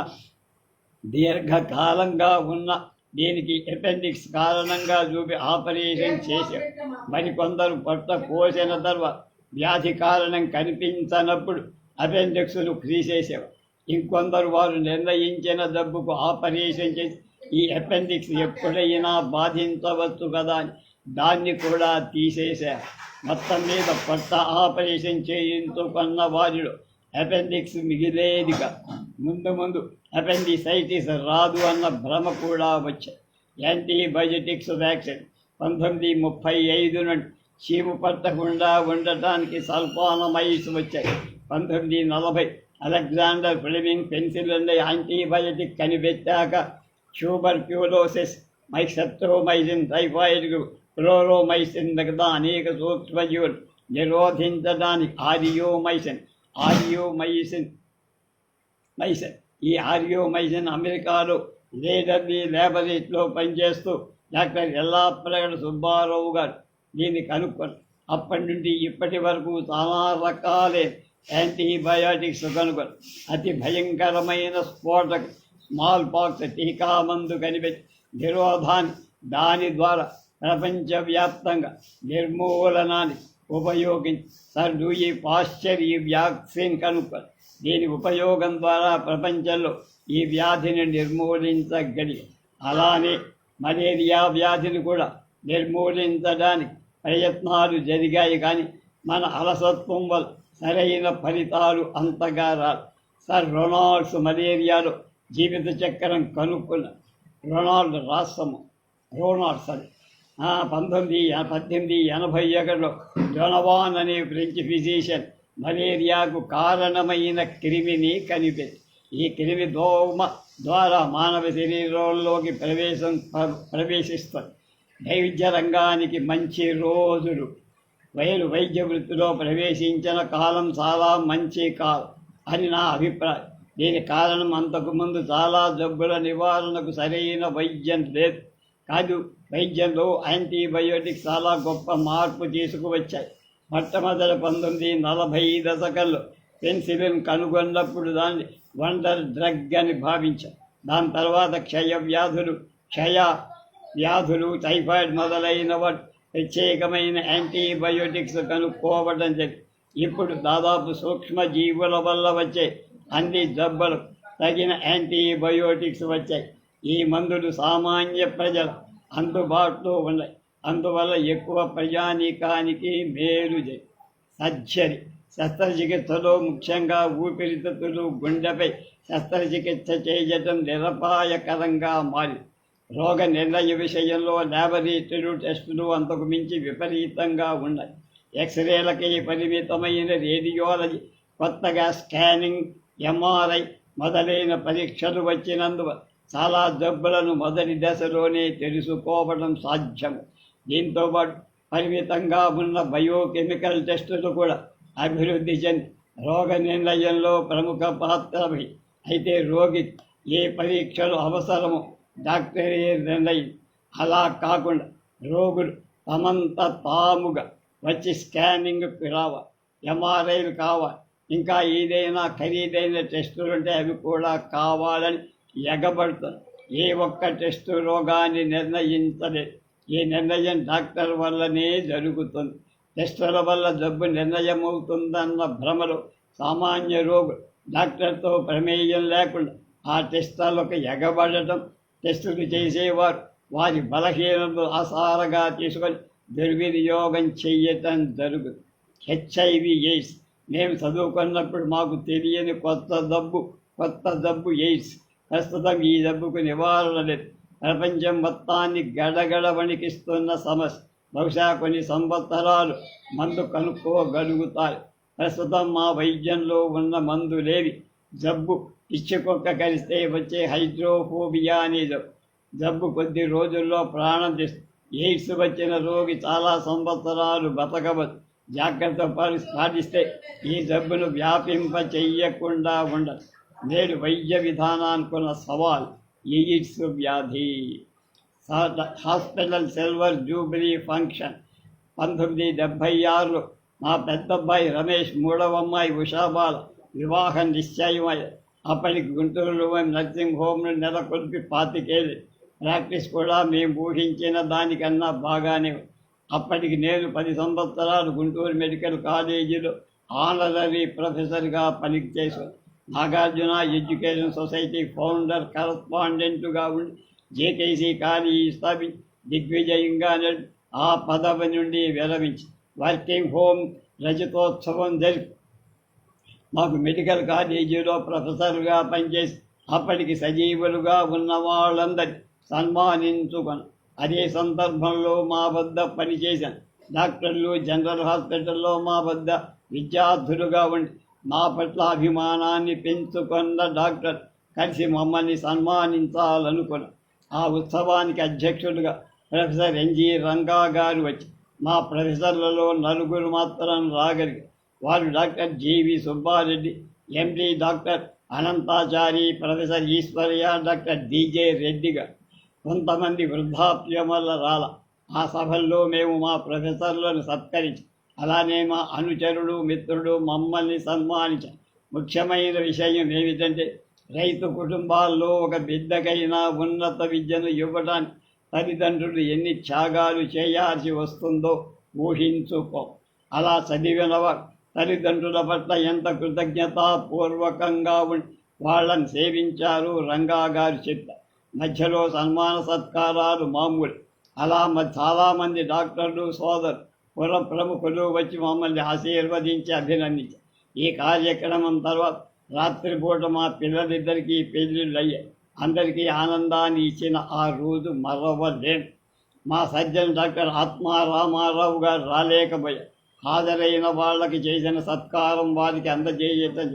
దీర్ఘకాలంగా ఉన్న దీనికి అపెండిక్స్ కారణంగా చూపి ఆపరేషన్ చేశారు. మరికొందరు పొట్ట కోసిన తర్వాత వ్యాధి కారణం కనిపించనప్పుడు అపెండిక్స్ను తీసేసేవారు. ఇంకొందరు వారు నిర్ణయించిన జబ్బుకు ఆపరేషన్ చేసి ఈ అపెండిక్స్ ఎప్పుడైనా బాధించవచ్చు కదా అని దాన్ని కూడా తీసేశారు. మొత్తం మీద పొట్ట ఆపరేషన్ చేయించుకున్న వారిలో అపెండిక్స్ మిగిలేదిగా ముందు అపెండిసైటిస్ రాదు అన్న భ్రమ కూడా వచ్చాయి. యాంటీబయోటిక్స్ వ్యాక్సిన్ 1935 నుండి చీము పట్టకుండా ఉండటానికి సల్ఫానమైడ్స్ వచ్చాయి. 1940 Alexander Fleming penicillin antibiotic కనిపెట్టాక tuberculosis, మైసెప్టోమైసిన్, టైఫాయిడ్కు క్లోరోమైసిన్ మిగతా అనేక సూక్ష్మజీవులు నిరోధించడానికి ఆరియోమైసిన్ ఈ ఆరియోమైసిన్ అమెరికాలో లీడర్లీ ల్యాబొరేటరీలో పనిచేస్తూ డాక్టర్ ఎల్లాప్రగడ సుబ్బారావు గారు దీన్ని కనుక్కొని అప్పటి నుండి ఇప్పటి వరకు చాలా రకాలైన యాంటీబయాటిక్స్ కనుగొని అతి భయంకరమైన స్ఫోటక స్మాల్ పాక్స్ టీకా మందు కనిపెట్టి నిరోధాన్ని దాని ద్వారా ప్రపంచవ్యాప్తంగా నిర్మూలనానికి ఉపయోగించి సర్ లూయి పాశ్చర్ ఈ వ్యాక్సిన్ కనుక్కొని దీని ఉపయోగం ద్వారా ప్రపంచంలో ఈ వ్యాధిని నిర్మూలించగలిగి అలానే మలేరియా వ్యాధిని కూడా నిర్మూలించడానికి ప్రయత్నాలు జరిగాయి. కానీ మన అలసత్వం వల్ల సరైన ఫలితాలు అంతగా రాదు. సర్ రొనాల్డ్స్ మలేరియాలో జీవిత చక్రం కనుక్కున్న రోనాల్డ్స్ అది 1881లో డొనవాన్ అనే ఫ్రెంచ్ ఫిజిషియన్ మలేరియాకు కారణమైన క్రిమిని కనిపెట్టి ఈ క్రిమి దోమ ద్వారా మానవ శరీరంలోకి ప్రవేశిస్తుంది. వైద్య రంగానికి మంచి రోజులు వైద్య వృత్తిలో ప్రవేశించిన కాలం చాలా మంచి కాలం అని నా అభిప్రాయం. దీని కారణం అంతకుముందు చాలా జబ్బుల నివారణకు సరైన వైద్యం లేదు. కాదు, వైద్యంలో యాంటీబయోటిక్స్ చాలా గొప్ప మార్పు తీసుకువచ్చాయి. మొట్టమొదటి 1940 దశకంలో పెన్సిలిన్ కనుగొన్నప్పుడు దాన్ని వండర్ డ్రగ్ అని భావించారు. దాని తర్వాత క్షయ వ్యాధులు, టైఫాయిడ్ మొదలైన ప్రత్యేకమైన యాంటీబయోటిక్స్ కనుక్కోవడం జరిగింది. ఇప్పుడు దాదాపు సూక్ష్మజీవుల వల్ల వచ్చే అన్ని జబ్బులు తగిన యాంటీబయోటిక్స్ వచ్చాయి. ఈ మందులు సామాన్య ప్రజల అందుబాటులో ఉన్నాయి. అందువల్ల ఎక్కువ ప్రజానీకానికి మేలు సర్జరీ శస్త్రచికిత్సలో ముఖ్యంగా ఊపిరితిత్తులు, గుండెపై శస్త్రచికిత్స చేయటం నిరపాయకరంగా మారి రోగ నిర్ణయ విషయంలో ల్యాబొరేటరీ టెస్టులు అంతకు మించి విపరీతంగా ఉన్నాయి. ఎక్స్రేలకి పరిమితమైన రేడియాలజీ, కొత్తగా స్కానింగ్, ఎంఆర్ఐ మొదలైన పరీక్షలు వచ్చినందువల్ల చాలా జబ్బులను మొదటి దశలోనే తెలుసుకోవడం సాధ్యం. దీంతోపాటు పరిమితంగా ఉన్న బయోకెమికల్ టెస్టులు కూడా అభివృద్ధి చెంది రోగ నిర్ణయంలో ప్రముఖ పాత్ర అయితే రోగి ఏ పరీక్షలు అవసరమో డాక్టరే నిర్ణయం. అలా కాకుండా రోగులు తమంత తాముగా వచ్చి స్కానింగ్కి రావాలి, ఎంఆర్ఐలు కావాలి, ఇంకా ఏదైనా ఖరీదైన టెస్టులు ఉంటే అవి కూడా కావాలని ఎగబడుతుంది. ఏ ఒక్క టెస్టు రోగాన్ని నిర్ణయించలేదు. ఈ నిర్ణయం డాక్టర్ వల్లనే జరుగుతుంది. టెస్టుల వల్ల జబ్బు నిర్ణయమవుతుందన్న భ్రమలో సామాన్య రోగులు డాక్టర్తో ప్రమేయం లేకుండా ఆ టెస్టులకు ఎగబడటం, టెస్టులు చేసేవారు వారి బలహీనతలు ఆసారగా తీసుకొని దుర్వినియోగం చెయ్యటం జరుగుతుంది. హెచ్ఐవి ఎయిడ్స్ మేము చదువుకున్నప్పుడు మాకు తెలియని కొత్త జబ్బు ఎయిడ్స్. ప్రస్తుతం ఈ జబ్బుకు నివారణ లేదు. ప్రపంచం మొత్తాన్ని గడగడ వణికిస్తున్న సమస్య. బహుశా కొన్ని సంవత్సరాలు మందు కనుక్కోగలుగుతారు. ప్రస్తుతం మా వైద్యంలో ఉన్న మందులేవి. జబ్బు పిచ్చికొక్క కలిస్తే వచ్చే హైడ్రోఫోబియా అనే జబ్బు కొద్ది రోజుల్లో ప్రాణం తీస్తుంది. ఎయిడ్స్ వచ్చిన రోగి చాలా సంవత్సరాలు బతకవచ్చు. జాగ్రత్త పాటిస్తే ఈ జబ్బును వ్యాపింప చెయ్యకుండా ఉండదు. నేడు వైద్య విధానానికున్న సవాల్ ఎయిడ్స్ వ్యాధి. హాస్పిటల్ సిల్వర్ జూబిలీ ఫంక్షన్ 1976లో మా పెద్దబ్బాయి రమేష్, మూడవ అమ్మాయి ఉషాబాల వివాహం నిశ్చయమయ్యాయి. అప్పటికి గుంటూరులో నర్సింగ్ హోమ్ను నెలకొల్పి 25 ఏళ్ళు. ప్రాక్టీస్ కూడా మేము ఊహించిన దానికన్నా బాగానే. అప్పటికి నేను 10 సంవత్సరాలు గుంటూరు మెడికల్ కాలేజీలో ఆనరరీ ప్రొఫెసర్గా పనిచేశాను. నాగార్జున ఎడ్యుకేషన్ సొసైటీ ఫౌండర్ కరస్పాండెంట్గా ఉండి జేకేసీ కాలేజీ స్థాపించి దిగ్విజయంగా ఆ పదవి నుండి విరమించి వర్కింగ్ హోమ్ రజతోత్సవం జరిపి మాకు మెడికల్ కాలేజీలో ప్రొఫెసర్గా పనిచేసి అప్పటికి సజీవులుగా ఉన్న వాళ్ళందరినీ సన్మానించుకొని అదే సందర్భంలో మా వద్ద పనిచేశాను డాక్టర్లు జనరల్ హాస్పిటల్లో మా వద్ద విద్యార్థులుగా ఉండి మా పట్ల అభిమానాన్ని పెంచుకున్న డాక్టర్ కలిసి మమ్మల్ని సన్మానించాలనుకున్నాం. ఆ ఉత్సవానికి అధ్యక్షుడిగా ప్రొఫెసర్ ఎన్జి రంగా గారు వచ్చి మా ప్రొఫెసర్లలో నలుగురు మాత్రం రాగలిగారు. వారు doctor G V Subbareddy, MD doctor Anantachari, professor Ishwarya, doctor DJ Reddy గారు. కొంతమంది వృద్ధాప్యం వల్ల రాల. ఆ సభల్లో మేము మా ప్రొఫెసర్లను సత్కరించి, అలానే మా అనుచరుడు మిత్రుడు మమ్మల్ని సన్మానించారు. ముఖ్యమైన విషయం ఏమిటంటే, రైతు కుటుంబాల్లో ఒక బిడ్డకైనా ఉన్నత విద్యను ఇవ్వడానికి తల్లిదండ్రులు ఎన్ని త్యాగాలు చేయాల్సి వస్తుందో ఊహించుకో. అలా చదివినవారు తల్లిదండ్రుల పట్ల ఎంత కృతజ్ఞతాపూర్వకంగా ఉండి వాళ్ళని సేవించారు రంగా గారు చెప్పారు. మధ్యలో సన్మాన సత్కారాలు మామూలు. అలా చాలామంది డాక్టర్లు సోదరు పుర ప్రముఖులు వచ్చి మమ్మల్ని ఆశీర్వదించి అభినందించారు. ఈ కార్యక్రమం తర్వాత రాత్రిపూట మా పిల్లలిద్దరికీ పెళ్ళిళ్ళు అయ్యాయి. అందరికీ ఆనందాన్ని ఇచ్చిన ఆ రోజు మరవలేను. మా సర్జన్ డాక్టర్ ఆత్మారామారావు గారు రాలేకపోయారు. హాజరైన వాళ్ళకి చేసిన సత్కారం వారికి అందజేయటం.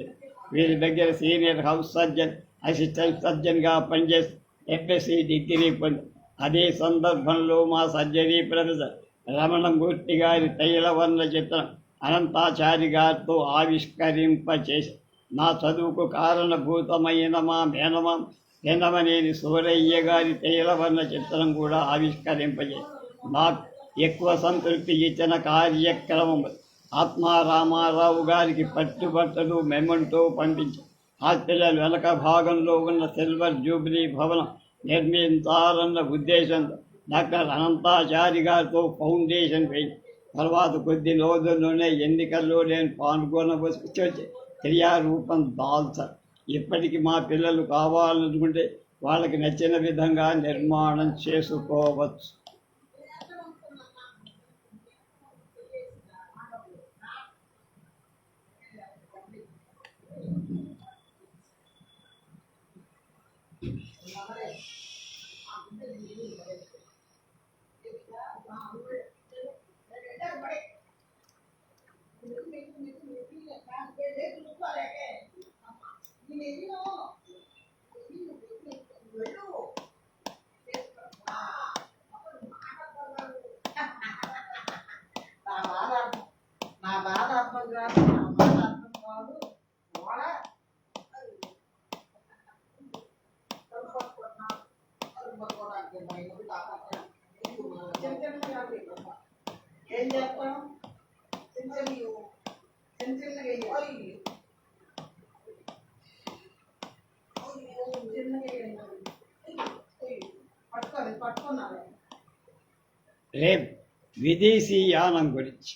వీరి దగ్గర సీనియర్ హౌస్ సర్జన్, అసిస్టెంట్ సర్జన్గా పనిచేసి ఎంఎస్సి డిగ్రీ పొంది. అదే సందర్భంలో మా సర్జరీ ప్రొఫెసర్ రమణమూర్తి గారి తైలవర్ణ చిత్రం అనంతాచారి గారితో ఆవిష్కరింపచేసి నా చదువుకు కారణభూతమైన మా మేనమామ వెన్నమనేని సూరయ్య గారి తైలవర్ణ చిత్రం కూడా ఆవిష్కరింపజేసి నాకు ఎక్కువ సంతృప్తి ఇచ్చిన కార్యక్రమం. ఆత్మారామారావు గారికి పట్టుబట్టలు మెమంటో పంపించారు. హాస్పిటల్ వెనక భాగంలో ఉన్న సిల్వర్ జూబ్లీ భవనం నిర్మించాలన్న ఉద్దేశంతో డాక్టర్ అనంతాచారి గారితో ఫౌండేషన్ వేయింది. తర్వాత కొద్ది రోజుల్లోనే ఎన్నికల్లో నేను పాల్గొనవచ్చి క్రియారూపం దాల్చారు. ఇప్పటికి మా పిల్లలు కావాలనుకుంటే వాళ్ళకి నచ్చిన విధంగా నిర్మాణం చేసుకోవచ్చు. నా బాధ అర్థం కాదు, నా బాధ అర్థం కాదు. ఏం చేస్తాం? చిన్న చిన్నగా రేపు విదేశీ యానం గురించి